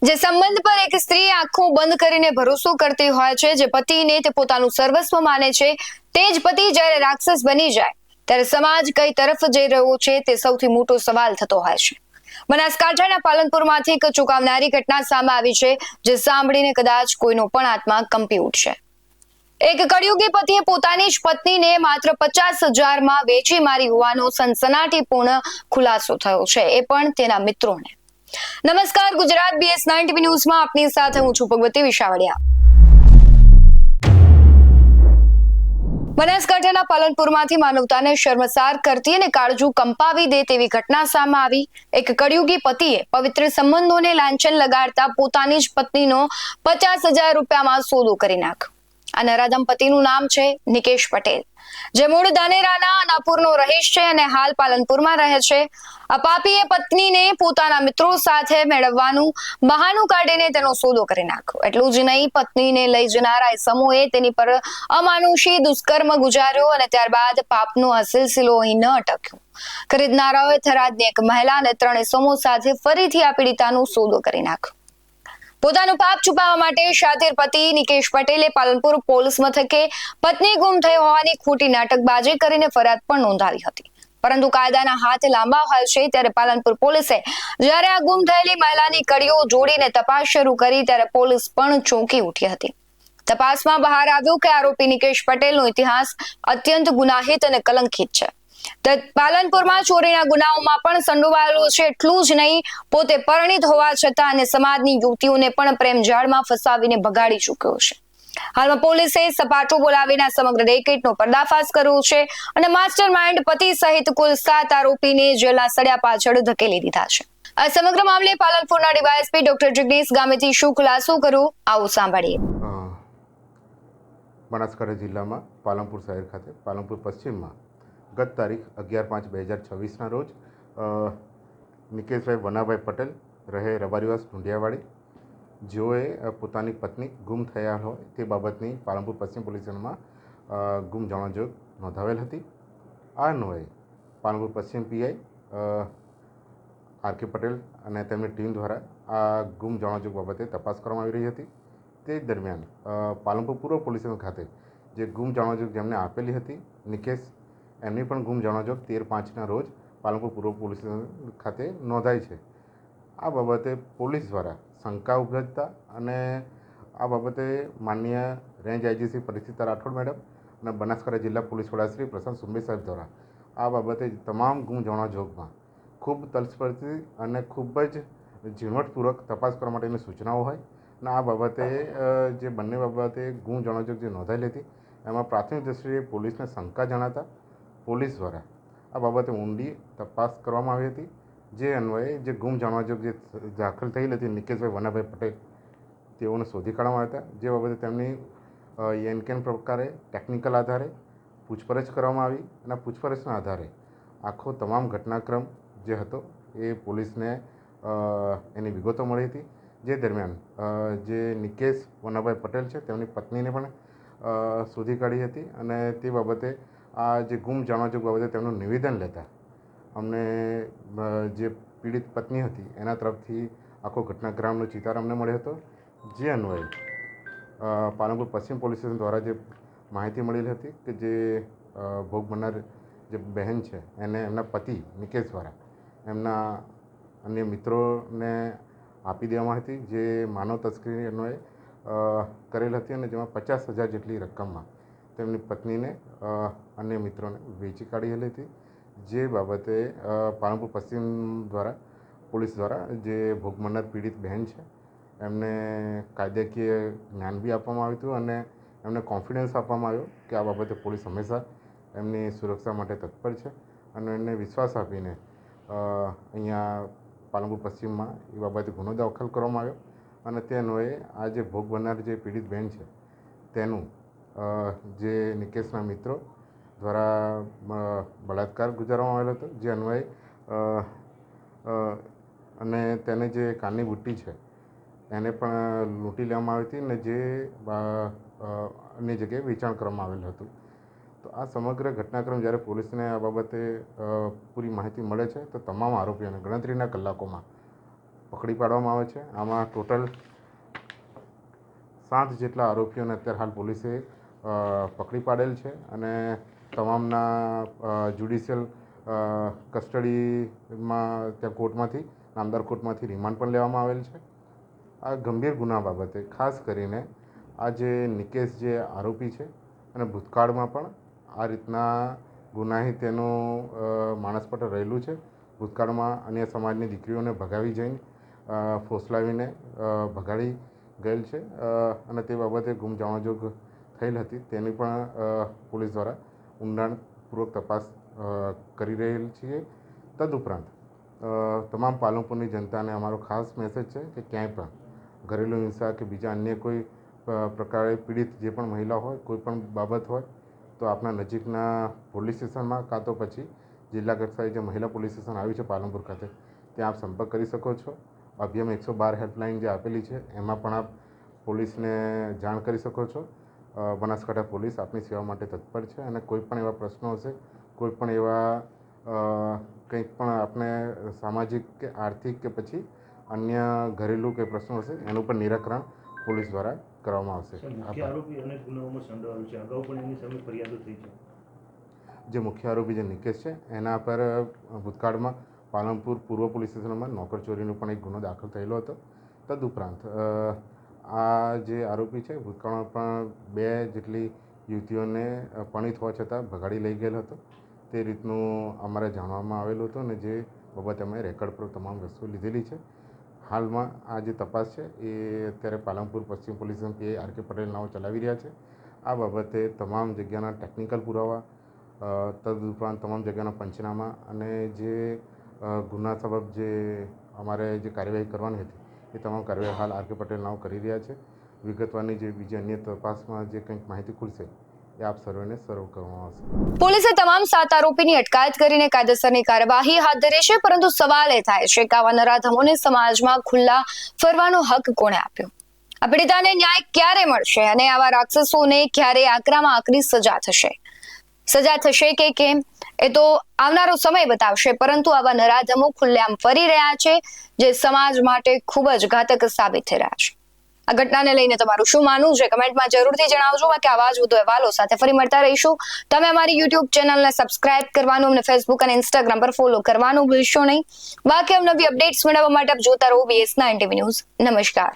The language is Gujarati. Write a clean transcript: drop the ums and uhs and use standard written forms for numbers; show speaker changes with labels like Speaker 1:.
Speaker 1: જે સંબંધ પર એક સ્ત્રી આંખો બંધ કરીને ભરોસો કરતી હોય છે, જે પતિને તે પોતાનું સર્વસ્વ માને છે, તે જ પતિ જ્યારે રાક્ષસ બની જાય ત્યારે સમાજ કઈ તરફ જઈ રહ્યો છે તે સૌથી મોટો સવાલ થતો હોય છે। બનાસકાંઠાના પાલનપુરમાંથી એક ચોંકાવનારી ઘટના સામે આવી છે, જે સાંભળીને કદાચ કોઈનો પણ આત્મા કંપી ઉઠશે। એક કળિયુગી પતિએ પોતાની જ પત્નીને માત્ર 50,000માં વેચી મારી હોવાનો સનસનાટીપૂર્ણ ખુલાસો થયો છે, એ પણ તેના મિત્રોને। નમસ્કાર, ગુજરાત BS9 TV ન્યૂઝમાં આપની સાથે હું છું ભગવતી વિશાવડિયા। બનાસકાંઠાના પાલનપુરમાંથી માનવતાને શર્મસાર કરતી અને કાળજું કંપાવી દે તેવી ઘટના સામે આવી। એક કળિયુગી પતિએ પવિત્ર સંબંધોને લાંછન લગાડતા પોતાની જ પત્નીનો 50,000 રૂપિયામાં સોદો કરી નાખ્યો। આ નરાધમ પતિનું નામ છે નિકેશ પટેલ, જે મૂળ ધાનેરાના અનાપુરનો રહીશ છે અને હાલ પાલનપુરમાં રહે છે। આ પાપીએ પત્નીને પોતાના મિત્રો સાથે મેળવવાનું બહાનું કાઢીને તેનો સોદો કરી નાખ્યો। એટલું જ નહીં, પત્નીને લઈ જનારા ઇસમોએ તેની પર અમાનુષી દુષ્કર્મ ગુજાર્યો અને ત્યારબાદ પાપનો આ સિલસિલો અહીં ન અટક્યો। ખરીદનારાઓએ થરાદની એક મહિલા અને 3 ઇસમો સાથે ફરીથી આ પીડિતાનો સોદો કરી નાખ્યો। પોતાનું પાપ છુપાવવા માટે શાતિર પતિ નિકેશ પટેલે પાલનપુર પોલીસ મથકે પત્ની ગુમ થઈ હોવાની ખોટી નાટકબાજી કરીને ફરિયાદ પણ નોંધાવી હતી, પરંતુ કાયદાના હાથ લાંબા હોય છે ત્યારે પાલનપુર પોલીસે જ્યારે આ ગુમ થયેલી મહિલાની કડીઓ જોડીને તપાસ શરૂ કરી ત્યારે પોલીસ પણ ચોંકી ઉઠી હતી। તપાસમાં બહાર આવ્યું કે આરોપી નિકેશ પટેલનો ઇતિહાસ અત્યંત ગુનાહિત અને કલંકિત છે। પાલનપુરમાં ચોરીના ગુનાઓમાં પણ સંડોવાયેલો છે। એટલું જ નહીં, પોતે પરિણીત હોવા છતાં અને સમાજની યુવતીઓને પણ પ્રેમ જાળમાં ફસાવીને ભગાડી ચૂક્યો છે। હાલમાં પોલીસે સપાટો બોલાવીને સમગ્ર રેકેટનો પર્દાફાશ કર્યો છે અને માસ્ટર માઇન્ડ પતિ સહિત કુલ 7 આરોપીને જેલના સળિયા પાછળ ધકેલી દીધા છે। આ સમગ્ર મામલે પાલનપુરના ડીવાયએસપી ડોક્ટર જિગ્નેશ ગામેતી શું ખુલાસો કર્યો, આવો સાંભળીએ।
Speaker 2: બનાસકાંઠા જિલ્લામાં પાલનપુર શહેર ખાતે પાલનપુર પશ્ચિમમાં ગત તારીખ 11/5/2026ના રોજ નિકેશભાઈ વનાભાઈ પટેલ રહે રબારીવાસ ઢુંડિયાવાડી, જેઓએ પોતાની પત્ની ગુમ થયા હોય તે બાબતની પાલનપુર પશ્ચિમ પોલીસ સ્ટેશનમાં ગુમ જાણવાજોગ નોંધાવેલ હતી। આ અન્વયે પાલનપુર પશ્ચિમ પીઆઈ આર.કે. પટેલ અને તેમની ટીમ દ્વારા આ ગુમ જાણવાજોગ બાબતે તપાસ કરવામાં આવી રહી હતી। તે દરમિયાન પાલનપુર પૂર્વ પોલીસ સ્ટેશન ખાતે જે ગુમ જાણવાજોગ જેમને આપેલી હતી નિકેશ, એમની પણ ગુમ જાણવાજોગ 13/5ના રોજ પાલનપુર પૂર્વ પોલીસ સ્ટેશન ખાતે નોંધાઈ છે। આ બાબતે પોલીસ દ્વારા શંકા ઉપજતા અને આ બાબતે માનનીય રેન્જ આઈજીસી પરિસ્થિતા રાઠોડ મેડમ અને બનાસકાંઠા જિલ્લા પોલીસ વડા શ્રી પ્રશાંત સુંબે સાહેબ દ્વારા આ બાબતે તમામ ગુમ જાણવાજોગમાં ખૂબ તલસ્પર્શી અને ખૂબ જ ઝીણવટપૂર્વક તપાસ કરવા માટેની સૂચનાઓ હોય અને આ બાબતે જે બંને બાબતે ગુમ જાણવાજોગ જે નોંધાયેલી હતી એમાં પ્રાથમિક દ્રષ્ટિએ પોલીસને શંકા જણાતા પોલીસ દ્વારા આ બાબતે ઊંડી તપાસ કરવામાં આવી હતી। જે અન્વયે જે ગુમ જાણવાજોગ જે દાખલ થયેલી હતી નિકેશભાઈ વનાભાઈ પટેલ, તેઓને શોધી કાઢવામાં આવ્યા હતા। જે બાબતે તેમની એનકેન પ્રકારે ટેકનિકલ આધારે પૂછપરછ કરવામાં આવી અને પૂછપરછના આધારે આખો તમામ ઘટનાક્રમ જે હતો એ પોલીસને એની વિગતો મળી હતી। જે દરમિયાન જે નિકેશ વનાભાઈ પટેલ છે તેમની પત્નીને પણ શોધી કાઢી હતી અને તે બાબતે આ જે ગુમ જાણવાજોગ બાબતે તેમનું નિવેદન લેતા અમને જે પીડિત પત્ની હતી એના તરફથી આખો ઘટનાક્રમનો ચિતાર અમને મળ્યો હતો। જે અન્વયે પાલનપુર પશ્ચિમ પોલીસ સ્ટેશન દ્વારા જે માહિતી મળેલી હતી કે જે ભોગ બનનાર જે બહેન છે એને એમના પતિ નિકેશ દ્વારા એમના અન્ય મિત્રોને આપી દેવામાં હતી, જે માનવ તસ્કરી અન્વયે કરેલ હતી અને જેમાં 50,000 જેટલી રકમમાં તેમની પત્નીને અન્ય મિત્રોને વેચી કાઢેલી હતી। જે બાબતે પાલનપુર પશ્ચિમ દ્વારા પોલીસ દ્વારા જે ભોગ બનનાર પીડિત બહેન છે એમને કાયદાકીય જ્ઞાન બી આપવામાં આવ્યું હતું અને એમને કોન્ફિડન્સ આપવામાં આવ્યો કે આ બાબતે પોલીસ હંમેશા એમની સુરક્ષા માટે તત્પર છે અને એમને વિશ્વાસ આપીને અહીંયા પાલનપુર પશ્ચિમમાં એ બાબતે ગુનો દાખલ કરવામાં આવ્યો અને તે અન્વયે આ જે ભોગ બનનાર જે પીડિત બહેન છે તેનું જે નિકેશના મિત્રો દ્વારા બળાત્કાર ગુજારવામાં આવેલો હતો। જે અન્વયે અને તેને જે કાનની બુટ્ટી છે એને પણ લૂંટી લેવામાં આવી હતી અને જે અન્ય જગ્યાએ વેચાણ કરવામાં આવેલું હતું। તો આ સમગ્ર ઘટનાક્રમ જ્યારે પોલીસને આ બાબતે પૂરી માહિતી મળે છે તો તમામ આરોપીઓને ગણતરીના કલાકોમાં પકડી પાડવામાં આવે છે. આમાં ટોટલ 7 જેટલા આરોપીઓને અત્યારે હાલ પોલીસે પકડી પાડેલ છે અને તમામના જ્યુડિશિયલ કસ્ટડીમાં ત્યાં કોર્ટમાંથી નામદાર કોર્ટમાંથી રિમાન્ડ પણ લેવામાં આવેલ છે. આ ગંભીર ગુના બાબતે ખાસ કરીને આ જે નિકેશ જે આરોપી છે અને ભૂતકાળમાં પણ આ રીતના ગુનાહિત તેનું માનસપટ રહેલું છે. ભૂતકાળમાં અન્ય સમાજની દીકરીઓને ભગાવી જઈને ફોસલાવીને ભગાડી ગયેલ છે અને તે બાબતે ગુમ જાણવાજોગ થયેલ હતી. તેની પણ પોલીસ દ્વારા ઊંડાણપૂર્વક તપાસ કરી રહેલ છીએ. તદુપરાંત તમામ પાલનપુરની જનતાને અમારો ખાસ મેસેજ છે કે ક્યાંય પણ ઘરેલું હિંસા કે બીજા અન્ય કોઈ પ્રકારે પીડિત જે પણ મહિલા હોય, કોઈ પણ બાબત હોય તો આપણા નજીકના પોલીસ સ્ટેશનમાં કાં તો પછી જિલ્લા કક્ષાએ જે મહિલા પોલીસ સ્ટેશન આવ્યું છે પાલનપુર ખાતે ત્યાં આપ સંપર્ક કરી શકો છો. અભિયમ 112 હેલ્પલાઇન જે આપેલી છે એમાં પણ આપ પોલીસને જાણ કરી શકો છો. બનાસકાંઠા પોલીસ આપની સેવા માટે તત્પર છે અને કોઈ પણ એવા પ્રશ્નો હશે, કોઈ પણ એવા કંઈક પણ આપણે સામાજિક કે આર્થિક કે પછી અન્ય ઘરેલું કે પ્રશ્નો હશે એનું પણ નિરાકરણ પોલીસ દ્વારા કરવામાં આવશે.
Speaker 3: મુખ્ય આરોપી અનેક ગુનાઓમાં સંડોવાયેલો છે. અગાઉ પણ એની સામે ફરિયાદો થઈ છે.
Speaker 2: જે મુખ્ય આરોપી જે નિકેશ છે એના પર ભૂતકાળમાં પાલનપુર પૂર્વ પોલીસ સ્ટેશનમાં નોકરચોરીનો પણ એક ગુનો દાખલ થયેલો હતો. તદુપરાંત આ જે આરોપી છે ભૂતકાળમાં પણ 2 જેટલી યુવતીઓને પરિણીત હોવા છતાં ભગાડી લઈ ગયેલ હતો. તે રીતનું અમારે જાણવામાં આવેલું હતું અને જે બાબતે અમે રેકર્ડ પર તમામ વસ્તુ લીધેલી છે. હાલમાં આ જે તપાસ છે એ અત્યારે પાલનપુર પશ્ચિમ police station PI R K Patel નાઓ ચલાવી રહ્યા છે. આ બાબતે તમામ જગ્યાના ટેકનિકલ પુરાવા તદુપરાંત તમામ જગ્યાના પંચનામા અને જે ગુના સબબ જે અમારે જે કાર્યવાહી કરવાની હતી એ તમામ કાર્યવાહી હાલ આર કે પટેલ નાઓ કરી રહ્યા છે. વિગતવારની જે બીજી અન્ય તપાસમાં જે કંઈક માહિતી ખુલશે એ આપ સર્વેને સર્વ કરવામાં આવશે.
Speaker 1: પોલીસે તમામ 7 આરોપીની અટકાયત કરીને કાયદેસરની કાર્યવાહી હાથ ધરી છે, પરંતુ સવાલ એ થાય છે કે આવા નરાધમોને સમાજમાં ખુલ્લા ફરવાનો હક કોણે આપ્યો? આ પીડિતાને ન્યાય ક્યારે મળશે અને આવા રાક્ષસોને ક્યારે આકરામાં આકરી સજા થશે કે કેમ એ તો આવનારો સમય બતાવશે. પરંતુ આવા નરાધમો ખુલ્લેઆમ ફરી રહ્યા છે જે સમાજ માટે ખૂબ જ ઘાતક સાબિત થઈ રહ્યા છે. આ ઘટનાને લઈને તમારું શું માનવું છે કમેન્ટમાં જરૂરથી જણાવજો. બાકી આવા જ વધુ અહેવાલો સાથે ફરી મળતા રહીશું. તમે અમારી યુટ્યુબ ચેનલને સબસ્ક્રાઇબ કરવાનું અને ફેસબુક અને ઇન્સ્ટાગ્રામ પર ફોલો કરવાનું ભૂલશો નહીં. બાકી નવી અપડેટ્સ મેળવવા માટે આપ જોતા રહો BS9 TV ન્યૂઝ. નમસ્કાર.